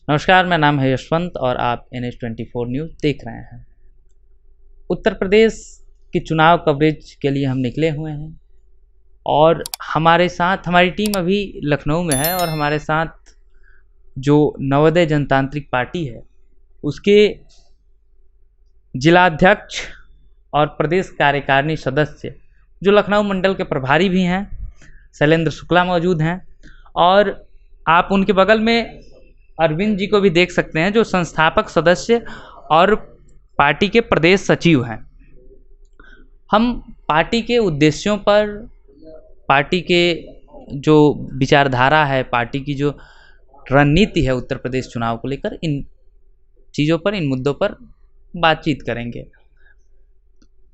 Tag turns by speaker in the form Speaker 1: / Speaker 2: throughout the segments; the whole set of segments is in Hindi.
Speaker 1: नमस्कार, मेरा नाम है यशवंत और आप NH24 न्यूज़ देख रहे हैं। उत्तर प्रदेश के चुनाव कवरेज के लिए हम निकले हुए हैं और हमारे साथ हमारी टीम अभी लखनऊ में है और हमारे साथ जो नवोदय जनतांत्रिक पार्टी है उसके जिलाध्यक्ष और प्रदेश कार्यकारिणी सदस्य जो लखनऊ मंडल के प्रभारी भी हैं, शैलेंद्र शुक्ला मौजूद हैं और आप उनके बगल में अरविंद जी को भी देख सकते हैं जो संस्थापक सदस्य और पार्टी के प्रदेश सचिव हैं। हम पार्टी के उद्देश्यों पर, पार्टी के जो विचारधारा है, पार्टी की जो रणनीति है उत्तर प्रदेश चुनाव को लेकर, इन चीज़ों पर, इन मुद्दों पर बातचीत करेंगे।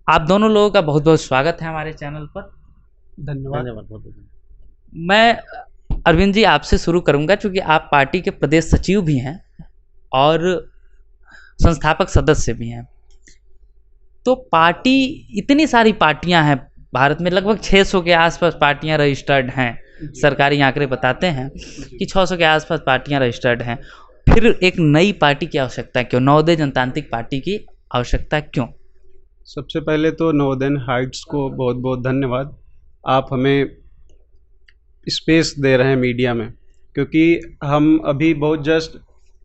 Speaker 1: आप दोनों लोगों का बहुत बहुत स्वागत है हमारे चैनल पर।
Speaker 2: धन्यवाद।
Speaker 1: मैं अरविंद जी आपसे शुरू करूंगा, क्योंकि आप पार्टी के प्रदेश सचिव भी हैं और संस्थापक सदस्य भी हैं। तो पार्टी, इतनी सारी पार्टियां हैं भारत में, लगभग 600 के आसपास पार्टियां रजिस्टर्ड हैं। सरकारी आंकड़े बताते हैं कि 600 के आसपास पार्टियां रजिस्टर्ड हैं। फिर एक नई पार्टी की आवश्यकता क्यों? नवोदय जनतांत्रिक पार्टी की आवश्यकता क्यों?
Speaker 2: सबसे पहले तो नवोदय हाइट्स को बहुत बहुत धन्यवाद। आप हमें स्पेस दे रहे हैं मीडिया में, क्योंकि हम अभी बहुत जस्ट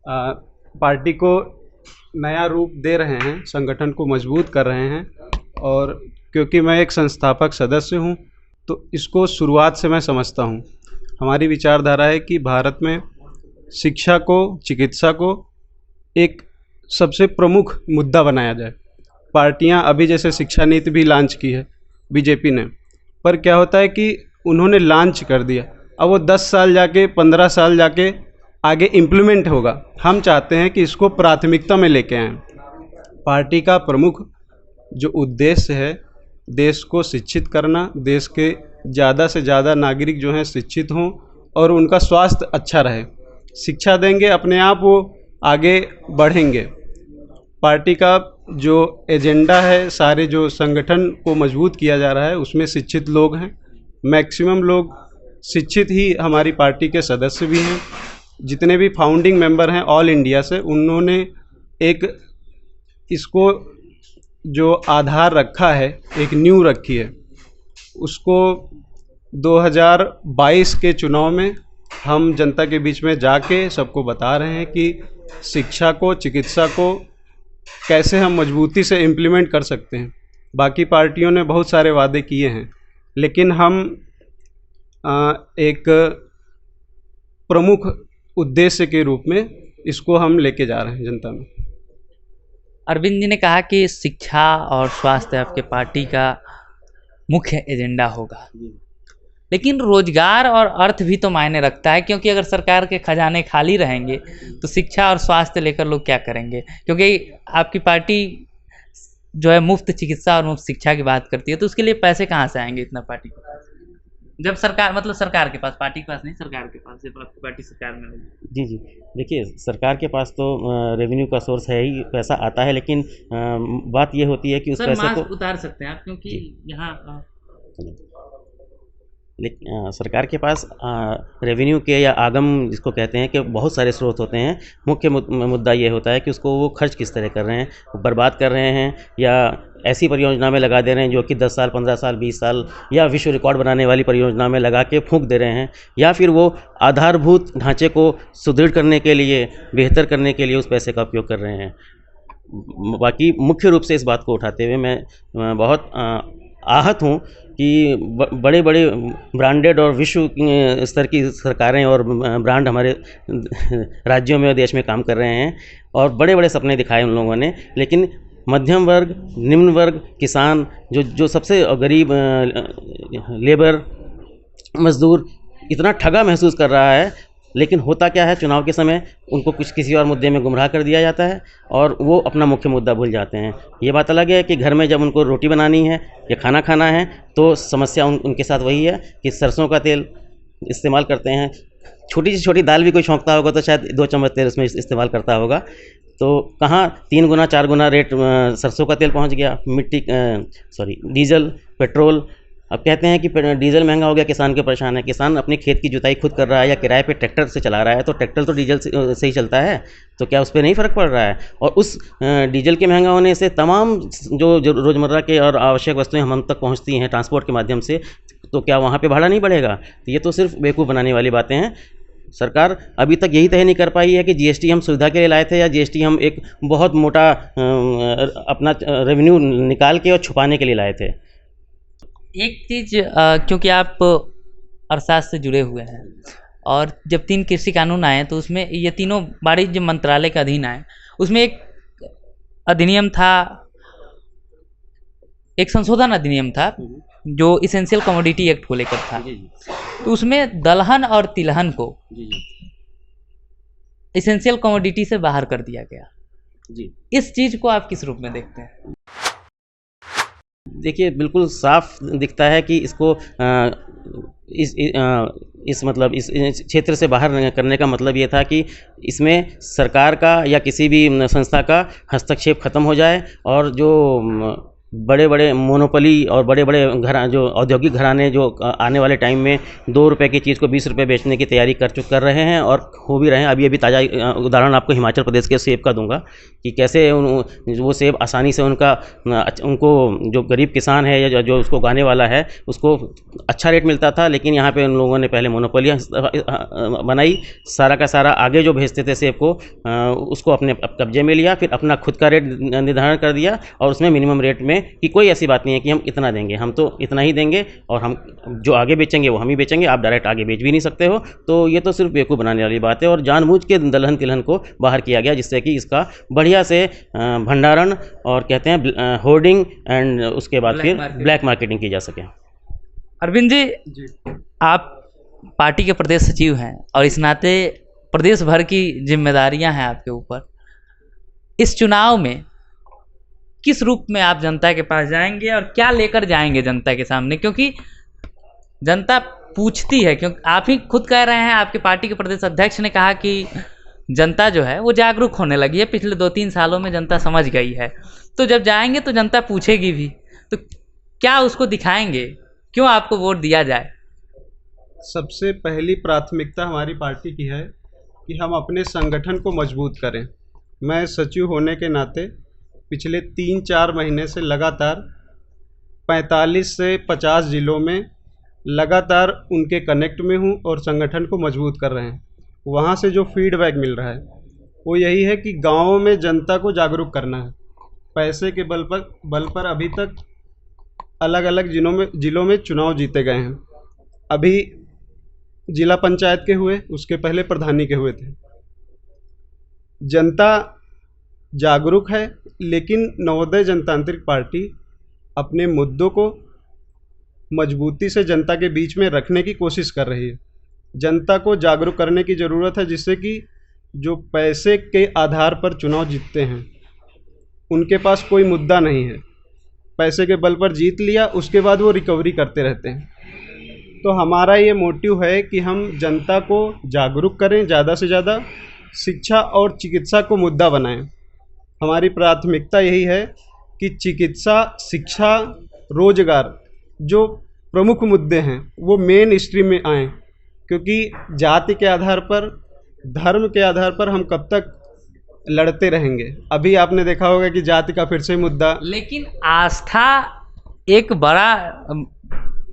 Speaker 2: पार्टी को नया रूप दे रहे हैं, संगठन को मजबूत कर रहे हैं। और क्योंकि मैं एक संस्थापक सदस्य हूं, तो इसको शुरुआत से मैं समझता हूं। हमारी विचारधारा है कि भारत में शिक्षा को, चिकित्सा को एक सबसे प्रमुख मुद्दा बनाया जाए। पार्टियां अभी जैसे शिक्षा नीति भी लॉन्च की है बीजेपी ने, पर क्या होता है कि उन्होंने लॉन्च कर दिया, अब वो 10 साल जाके, 15 साल जाके आगे इम्प्लीमेंट होगा। हम चाहते हैं कि इसको प्राथमिकता में लेके आएँ। पार्टी का प्रमुख जो उद्देश्य है, देश को शिक्षित करना, देश के ज़्यादा से ज़्यादा नागरिक जो हैं शिक्षित हों और उनका स्वास्थ्य अच्छा रहे। शिक्षा देंगे, अपने आप वो आगे बढ़ेंगे। पार्टी का जो एजेंडा है, सारे जो संगठन को मजबूत किया जा रहा है, उसमें शिक्षित लोग हैं। मैक्सिमम लोग शिक्षित ही हमारी पार्टी के सदस्य भी हैं। जितने भी फाउंडिंग मेंबर हैं ऑल इंडिया से, उन्होंने एक इसको जो आधार रखा है, एक नींव रखी है। उसको 2022 के चुनाव में हम जनता के बीच में जाके सबको बता रहे हैं कि शिक्षा को, चिकित्सा को कैसे हम मजबूती से इम्प्लीमेंट कर सकते हैं। बाकी पार्टियों ने बहुत सारे वादे किए हैं, लेकिन हम एक प्रमुख उद्देश्य के रूप में इसको हम लेके जा रहे हैं जनता में।
Speaker 1: अरविंद जी ने कहा कि शिक्षा और स्वास्थ्य आपके पार्टी का मुख्य एजेंडा होगा, लेकिन रोजगार और अर्थ भी तो मायने रखता है, क्योंकि अगर सरकार के खजाने खाली रहेंगे तो शिक्षा और स्वास्थ्य लेकर लोग क्या करेंगे? क्योंकि आपकी पार्टी जो है मुफ्त चिकित्सा और मुफ्त शिक्षा की बात करती है, तो उसके लिए पैसे कहाँ से आएंगे इतना पार्टी के पास? जब सरकार, मतलब सरकार के पास, पार्टी के पास नहीं, सरकार के पास, जब आपकी पार्टी सरकार में होगी।
Speaker 3: जी, देखिए, सरकार के पास तो रेवेन्यू का सोर्स है ही, पैसा आता है, लेकिन बात ये होती है कि उस पैसे को
Speaker 1: उतार सकते हैं आप, क्योंकि यहाँ
Speaker 3: लेकिन सरकार के पास रेवेन्यू के या आगम जिसको कहते हैं कि बहुत सारे स्रोत होते हैं। मुख्य मुद्दा ये होता है कि उसको वो खर्च किस तरह कर रहे हैं, वो बर्बाद कर रहे हैं या ऐसी परियोजना में लगा दे रहे हैं जो कि 10 साल, 15 साल, 20 साल या विश्व रिकॉर्ड बनाने वाली परियोजना में लगा के फूंक दे रहे हैं, या फिर वो आधारभूत ढांचे को सुदृढ़ करने के लिए, बेहतर करने के लिए उस पैसे का उपयोग कर रहे हैं। बाकी मुख्य रूप से इस बात को उठाते हुए मैं बहुत आहत हूँ कि बड़े बड़े ब्रांडेड और विश्व स्तर की सरकारें और ब्रांड हमारे राज्यों में और देश में काम कर रहे हैं और बड़े बड़े सपने दिखाए उन लोगों ने, लेकिन मध्यम वर्ग, निम्न वर्ग, किसान, जो सबसे गरीब लेबर, मजदूर इतना ठगा महसूस कर रहा है। लेकिन होता क्या है, चुनाव के समय उनको कुछ किसी और मुद्दे में गुमराह कर दिया जाता है और वो अपना मुख्य मुद्दा भूल जाते हैं। ये बात अलग है कि घर में जब उनको रोटी बनानी है या खाना खाना है तो समस्या उनके साथ वही है कि सरसों का तेल इस्तेमाल करते हैं। छोटी से छोटी दाल भी कोई छौंकता होगा तो शायद 2 चम्मच तेल उसमें इस्तेमाल करता होगा, तो कहाँ 3 गुना 4 गुना रेट सरसों का तेल पहुंच गया। डीजल, पेट्रोल अब कहते हैं कि डीजल महंगा हो गया, किसान के परेशान है। किसान अपने खेत की जुताई खुद कर रहा है या किराए पे ट्रैक्टर से चला रहा है, तो ट्रैक्टर तो डीजल से ही चलता है, तो क्या उस पर नहीं फ़र्क पड़ रहा है? और उस डीजल के महंगा होने से तमाम जो रोज़मर्रा के और आवश्यक वस्तुएं हम तक पहुंचती हैं ट्रांसपोर्ट के माध्यम से, तो क्या वहाँ पे भाड़ा नहीं बढ़ेगा? तो ये तो सिर्फ बेवकूफ़ बनाने वाली बातें हैं। सरकार अभी तक यही तय नहीं कर पाई है कि जीएसटी हम सुविधा के लिए लाए थे या जीएसटी हम एक बहुत मोटा अपना रेवेन्यू निकाल के और छुपाने के लिए लाए थे।
Speaker 1: एक चीज़, क्योंकि आप अर्थशास्त्र से जुड़े हुए हैं और जब 3 कृषि कानून आए तो उसमें ये तीनों वाणिज्य मंत्रालय के अधीन आए, उसमें एक अधिनियम था, एक संशोधन अधिनियम था जो इसेंशियल कमोडिटी एक्ट को लेकर था। तो उसमें दलहन और तिलहन को इसेंशियल कमोडिटी से बाहर कर दिया गया
Speaker 3: जी।
Speaker 1: इस चीज़ को आप किस रूप में देखते हैं?
Speaker 3: देखिए, बिल्कुल साफ दिखता है कि इसको इस मतलब इस क्षेत्र से बाहर करने का मतलब ये था कि इसमें सरकार का या किसी भी संस्था का हस्तक्षेप खत्म हो जाए और जो बड़े बड़े मोनोपोली और बड़े बड़े जो औद्योगिक घराने जो आने वाले टाइम में 2 रुपए की चीज़ को 20 रुपए बेचने की तैयारी कर रहे हैं और हो भी रहे हैं। अभी ताज़ा उदाहरण आपको हिमाचल प्रदेश के सेब का दूंगा कि कैसे वो सेब आसानी से उनको जो गरीब किसान है या जो उसको उगाने वाला है उसको अच्छा रेट मिलता था, लेकिन यहाँ पे उन लोगों ने पहले मोनोपोलियाँ बनाई, सारा का सारा आगे जो भेजते थे सेब को उसको अपने कब्जे में लिया, फिर अपना खुद का रेट निर्धारण कर दिया और उसमें मिनिमम रेट में कि कोई ऐसी बात नहीं है कि हम इतना देंगे, हम तो इतना ही देंगे और हम जो आगे बेचेंगे वो हम ही बेचेंगे, आप डायरेक्ट आगे बेच भी नहीं सकते हो। तो ये तो सिर्फ बेवकूफ़ बनाने वाली बात है और जानबूझ के दलहन तिलहन को बाहर किया गया जिससे कि इसका बढ़िया से भंडारण और कहते हैं होर्डिंग एंड उसके बाद फिर ब्लैक मार्केटिंग की जा सके।
Speaker 1: अरविंद जी, आप पार्टी के प्रदेश सचिव हैं और इस नाते प्रदेश भर की जिम्मेदारियां हैं आपके ऊपर। इस चुनाव में किस रूप में आप जनता के पास जाएंगे और क्या लेकर जाएंगे जनता के सामने? क्योंकि जनता पूछती है, क्योंकि आप ही खुद कह रहे हैं, आपके पार्टी के प्रदेश अध्यक्ष ने कहा कि जनता जो है वो जागरूक होने लगी है, पिछले 2-3 सालों में जनता समझ गई है। तो जब जाएंगे तो जनता पूछेगी भी, तो क्या उसको दिखाएंगे, क्यों आपको वोट दिया जाए?
Speaker 2: सबसे पहली प्राथमिकता हमारी पार्टी की है कि हम अपने संगठन को मजबूत करें। मैं सचिव होने के नाते पिछले 3-4 महीने से लगातार 45 से 50 ज़िलों में लगातार उनके कनेक्ट में हूँ और संगठन को मजबूत कर रहे हैं। वहाँ से जो फीडबैक मिल रहा है वो यही है कि गाँवों में जनता को जागरूक करना है। पैसे के बल पर अभी तक अलग अलग ज़िलों में चुनाव जीते गए हैं। अभी जिला पंचायत के हुए, उसके पहले प्रधानी के हुए थे। जनता जागरूक है, लेकिन नवोदय जनतांत्रिक पार्टी अपने मुद्दों को मजबूती से जनता के बीच में रखने की कोशिश कर रही है। जनता को जागरूक करने की ज़रूरत है, जिससे कि जो पैसे के आधार पर चुनाव जीतते हैं उनके पास कोई मुद्दा नहीं है। पैसे के बल पर जीत लिया, उसके बाद वो रिकवरी करते रहते हैं। तो हमारा ये मोटिव है कि हम जनता को जागरूक करें, ज़्यादा से ज़्यादा शिक्षा और चिकित्सा को मुद्दा बनाएं। हमारी प्राथमिकता यही है कि चिकित्सा, शिक्षा, रोजगार जो प्रमुख मुद्दे हैं वो मेन स्ट्रीम में आएँ, क्योंकि जाति के आधार पर, धर्म के आधार पर हम कब तक लड़ते रहेंगे। अभी आपने देखा होगा कि जाति का फिर से मुद्दा,
Speaker 1: लेकिन आस्था एक बड़ा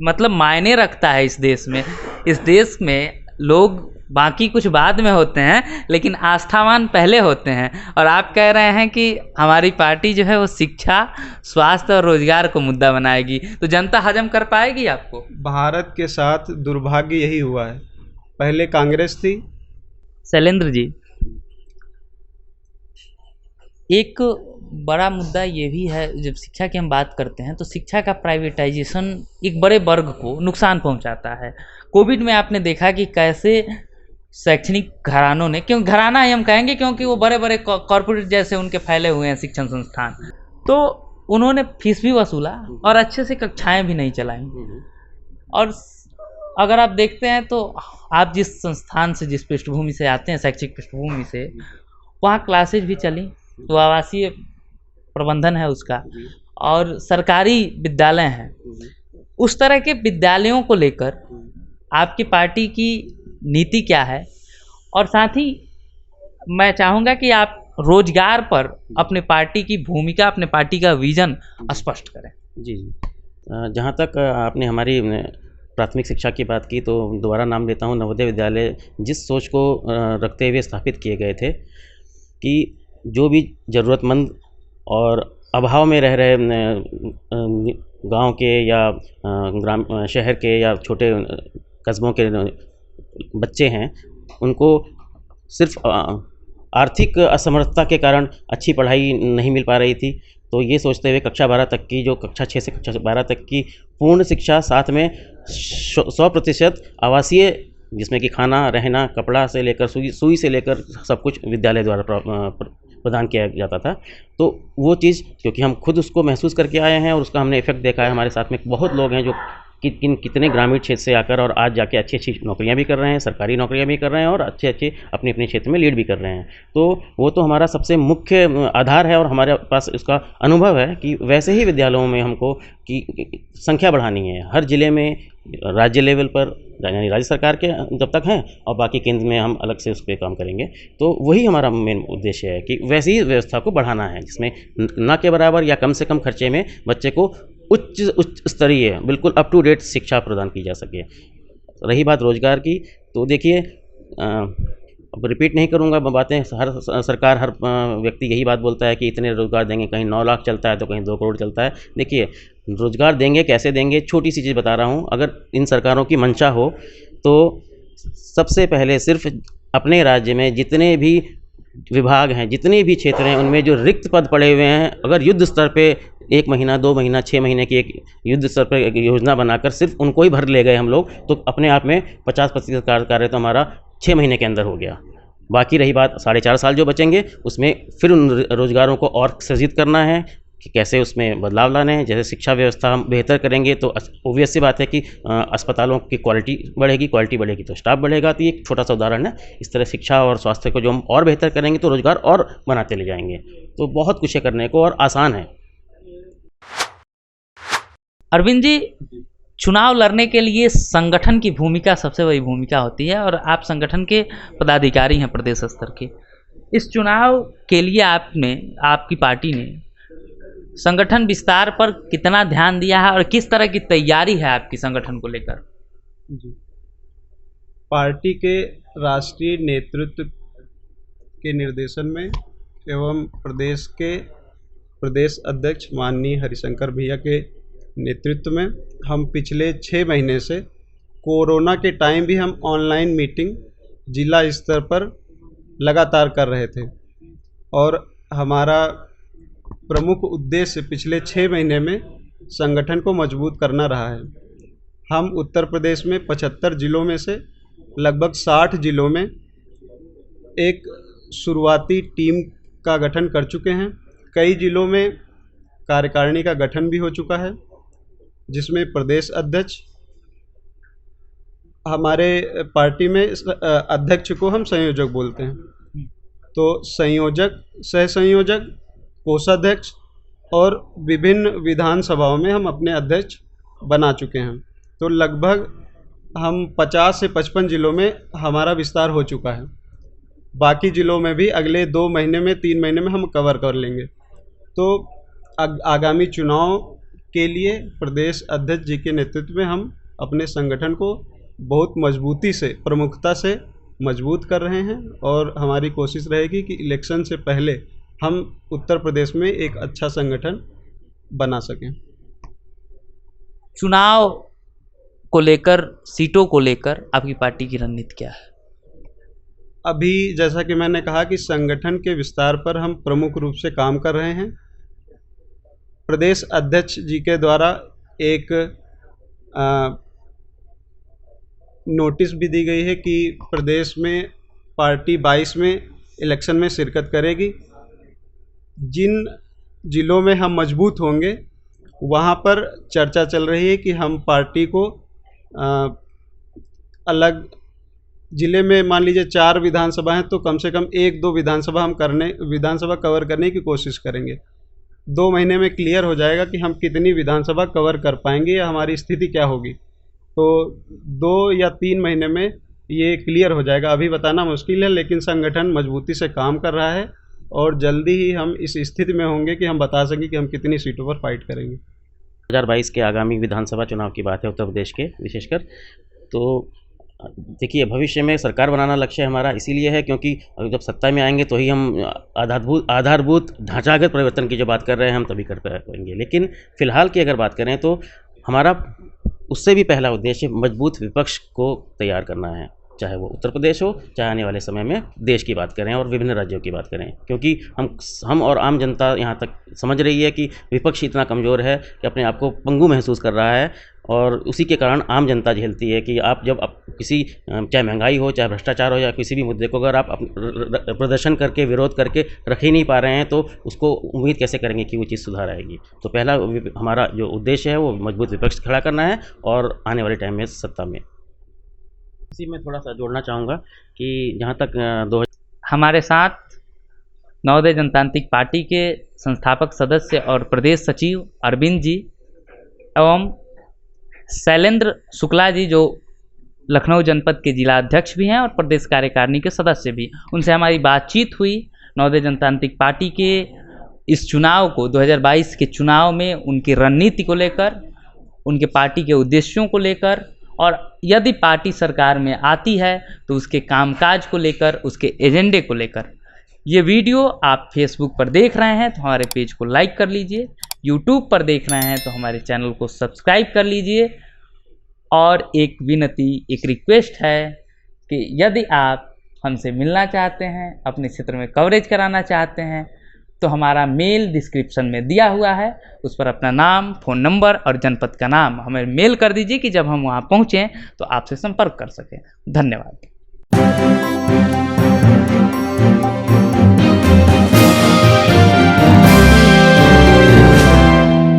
Speaker 1: मतलब मायने रखता है इस देश में। इस देश में लोग बाकी कुछ बाद में होते हैं, लेकिन आस्थावान पहले होते हैं। और आप कह रहे हैं कि हमारी पार्टी जो है वो शिक्षा, स्वास्थ्य और रोजगार को मुद्दा बनाएगी, तो जनता हजम कर पाएगी आपको?
Speaker 2: भारत के साथ दुर्भाग्य यही हुआ है। पहले कांग्रेस थी।
Speaker 1: शैलेंद्र जी, एक बड़ा मुद्दा ये भी है, जब शिक्षा की हम बात करते हैं तो शिक्षा का प्राइवेटाइजेशन एक बड़े वर्ग को नुकसान पहुंचाता है। कोविड में आपने देखा कि कैसे शैक्षणिक घरानों ने, क्यों घराना ही हम कहेंगे क्योंकि वो बड़े बड़े कॉर्पोरेट जैसे उनके फैले हुए हैं शिक्षण संस्थान, तो उन्होंने फीस भी वसूला और अच्छे से कक्षाएं भी नहीं चलाई। और अगर आप देखते हैं तो आप जिस संस्थान से, जिस पृष्ठभूमि से आते हैं, शैक्षिक पृष्ठभूमि से, वहाँ क्लासेज भी चली, तो आवासीय प्रबंधन है उसका, और सरकारी विद्यालय हैं। उस तरह के विद्यालयों को लेकर आपकी पार्टी की नीति क्या है? और साथ ही मैं चाहूँगा कि आप रोजगार पर अपने पार्टी की भूमिका, अपने पार्टी का विजन स्पष्ट करें।
Speaker 3: जी जी। जहाँ तक आपने हमारी प्राथमिक शिक्षा की बात की, तो दोबारा नाम लेता हूँ, नवोदय विद्यालय जिस सोच को रखते हुए स्थापित किए गए थे कि जो भी ज़रूरतमंद और अभाव में रह रहे गांव के या ग्राम शहर के या छोटे कस्बों के बच्चे हैं, उनको सिर्फ आर्थिक असमर्थता के कारण अच्छी पढ़ाई नहीं मिल पा रही थी। तो ये सोचते हुए कक्षा 12 तक की, जो कक्षा 6 से कक्षा 12 तक की पूर्ण शिक्षा, साथ में 100% आवासीय, जिसमें कि खाना, रहना, कपड़ा से लेकर सुई से लेकर सब कुछ विद्यालय द्वारा प्रदान किया जाता था। तो वो चीज़, क्योंकि हम खुद उसको महसूस करके आए हैं और उसका हमने इफेक्ट देखा है। हमारे साथ में बहुत लोग हैं जो कितने ग्रामीण क्षेत्र से आकर और आज जाके अच्छी अच्छी नौकरियां भी कर रहे हैं, सरकारी नौकरियां भी कर रहे हैं और अच्छे अच्छे अपने अपने क्षेत्र में लीड भी कर रहे हैं। तो वो तो हमारा सबसे मुख्य आधार है और हमारे पास इसका अनुभव है कि वैसे ही विद्यालयों में हमको की संख्या बढ़ानी है। हर जिले में, राज्य लेवल पर, यानी राज्य सरकार के जब तक हैं, और बाकी केंद्र में हम अलग से उस पर काम करेंगे। तो वही हमारा मेन उद्देश्य है कि वैसी ही व्यवस्था को बढ़ाना है, जिसमें न के बराबर या कम से कम खर्चे में बच्चे को उच्च स्तरीय, बिल्कुल अप टू डेट शिक्षा प्रदान की जा सके। रही बात रोजगार की, तो देखिए, अब रिपीट नहीं करूंगा बातें, हर सरकार, हर व्यक्ति यही बात बोलता है कि इतने रोजगार देंगे, कहीं 9 लाख चलता है तो कहीं 2 करोड़ चलता है। देखिए, रोजगार देंगे कैसे देंगे, छोटी सी चीज़ बता रहा हूँ। अगर इन सरकारों की मंशा हो तो सबसे पहले सिर्फ अपने राज्य में जितने भी विभाग हैं, जितने भी क्षेत्र हैं, उनमें जो रिक्त पद पड़े हुए हैं, अगर युद्ध स्तर पे 1 महीना, 2 महीना, 6 महीने की एक युद्ध स्तर पर एक योजना बनाकर सिर्फ उनको ही भर ले गए हम लोग, तो अपने आप में 50% कार्य तो हमारा 6 महीने के अंदर हो गया। बाकी रही बात 4.5 साल जो बचेंगे, उसमें फिर उन रोजगारों को और सृजित करना है कि कैसे उसमें बदलाव लाने हैं। जैसे शिक्षा व्यवस्था हम बेहतर करेंगे तो ऑब्वियस सी बात है कि अस्पतालों की क्वालिटी बढ़ेगी तो स्टाफ बढ़ेगा। तो ये एक छोटा सा उदाहरण है। इस तरह शिक्षा और स्वास्थ्य को जो हम और बेहतर करेंगे तो रोजगार और बनाते ले जाएंगे। तो बहुत कुछ है करने को और आसान है।
Speaker 1: अरविंद जी, चुनाव लड़ने के लिए संगठन की भूमिका सबसे बड़ी भूमिका होती है और आप संगठन के पदाधिकारी हैं प्रदेश स्तर के। इस चुनाव के लिए आपकी पार्टी ने संगठन विस्तार पर कितना ध्यान दिया है और किस तरह की तैयारी है आपकी संगठन को लेकर?
Speaker 2: जी, पार्टी के राष्ट्रीय नेतृत्व के निर्देशन में एवं प्रदेश अध्यक्ष माननीय हरिशंकर भैया के नेतृत्व में हम पिछले 6 महीने से, कोरोना के टाइम भी हम ऑनलाइन मीटिंग जिला स्तर पर लगातार कर रहे थे और हमारा प्रमुख उद्देश्य पिछले 6 महीने में संगठन को मजबूत करना रहा है। हम उत्तर प्रदेश में 75 जिलों में से लगभग 60 जिलों में एक शुरुआती टीम का गठन कर चुके हैं। कई जिलों में कार्यकारिणी का गठन भी हो चुका है, जिसमें प्रदेश अध्यक्ष, हमारे पार्टी में अध्यक्ष को हम संयोजक बोलते हैं, तो संयोजक, सह संयोजक, कोषाध्यक्ष और विभिन्न विधानसभाओं में हम अपने अध्यक्ष बना चुके हैं। तो लगभग हम 50 से 55 जिलों में हमारा विस्तार हो चुका है। बाकी जिलों में भी अगले 2 महीने में, 3 महीने में हम कवर कर लेंगे। तो आगामी चुनाव के लिए प्रदेश अध्यक्ष जी के नेतृत्व में हम अपने संगठन को बहुत मजबूती से, प्रमुखता से मजबूत कर रहे हैं और हमारी कोशिश रहेगी कि इलेक्शन से पहले हम उत्तर प्रदेश में एक अच्छा संगठन बना सकें।
Speaker 1: चुनाव को लेकर, सीटों को लेकर आपकी पार्टी की रणनीति क्या है?
Speaker 2: अभी जैसा कि मैंने कहा कि संगठन के विस्तार पर हम प्रमुख रूप से काम कर रहे हैं। प्रदेश अध्यक्ष जी के द्वारा एक नोटिस भी दी गई है कि प्रदेश में पार्टी 22 में इलेक्शन में शिरकत करेगी। जिन जिलों में हम मजबूत होंगे वहाँ पर चर्चा चल रही है कि हम पार्टी को अलग ज़िले में, मान लीजिए 4 विधानसभा हैं तो कम से कम 1-2 विधानसभा कवर करने की कोशिश करेंगे। 2 महीने में क्लियर हो जाएगा कि हम कितनी विधानसभा कवर कर पाएंगे या हमारी स्थिति क्या होगी। तो 2 या 3 महीने में ये क्लियर हो जाएगा। अभी बताना मुश्किल है, लेकिन संगठन मजबूती से काम कर रहा है और जल्दी ही हम इस स्थिति में होंगे कि हम बता सकें कि हम कितनी सीटों पर फाइट करेंगे।
Speaker 3: 2022 के आगामी विधानसभा चुनाव की बात है उत्तर प्रदेश के विशेषकर। तो देखिए, भविष्य में सरकार बनाना लक्ष्य हमारा इसीलिए है क्योंकि जब सत्ता में आएंगे तो ही हम आधारभूत ढांचागत परिवर्तन की जो बात कर रहे हैं हम तभी कर पाएंगे। लेकिन फ़िलहाल की अगर बात करें तो हमारा उससे भी पहला उद्देश्य मजबूत विपक्ष को तैयार करना है, चाहे वो उत्तर प्रदेश हो, चाहे आने वाले समय में देश की बात करें और विभिन्न राज्यों की बात करें। क्योंकि हम और आम जनता यहाँ तक समझ रही है कि विपक्ष इतना कमज़ोर है कि अपने आप को पंगु महसूस कर रहा है, और उसी के कारण आम जनता झेलती है कि आप जब किसी, चाहे महंगाई हो, चाहे भ्रष्टाचार हो, या किसी भी मुद्दे को अगर आप प्रदर्शन करके, विरोध करके रख ही नहीं पा रहे हैं तो उसको उम्मीद कैसे करेंगे कि वो चीज़ सुधार आएगी। तो पहला हमारा जो उद्देश्य है वो मजबूत विपक्ष खड़ा करना है और आने वाले टाइम में सत्ता में। इसी में थोड़ा सा जोड़ना चाहूँगा कि जहाँ तक
Speaker 1: हमारे साथ नवोदय जनतांत्रिक पार्टी के संस्थापक सदस्य और प्रदेश सचिव अरविंद जी एवं शैलेंद्र शुक्ला जी, जो लखनऊ जनपद के जिला अध्यक्ष भी हैं और प्रदेश कार्यकारिणी के सदस्य भी, उनसे हमारी बातचीत हुई नवोदय जनतांत्रिक पार्टी के इस चुनाव को, 2022 के चुनाव में उनकी रणनीति को लेकर, उनके पार्टी के उद्देश्यों को लेकर, और यदि पार्टी सरकार में आती है तो उसके कामकाज को लेकर, उसके एजेंडे को लेकर। ये वीडियो आप फेसबुक पर देख रहे हैं तो हमारे पेज को लाइक कर लीजिए, यूट्यूब पर देख रहे हैं तो हमारे चैनल को सब्सक्राइब कर लीजिए। और एक विनती, एक रिक्वेस्ट है कि यदि आप हमसे मिलना चाहते हैं, अपने क्षेत्र में कवरेज कराना चाहते हैं, तो हमारा मेल डिस्क्रिप्शन में दिया हुआ है, उस पर अपना नाम, फ़ोन नंबर और जनपद का नाम हमें मेल कर दीजिए कि जब हम वहाँ पहुँचें तो आपसे संपर्क कर सकें। धन्यवाद।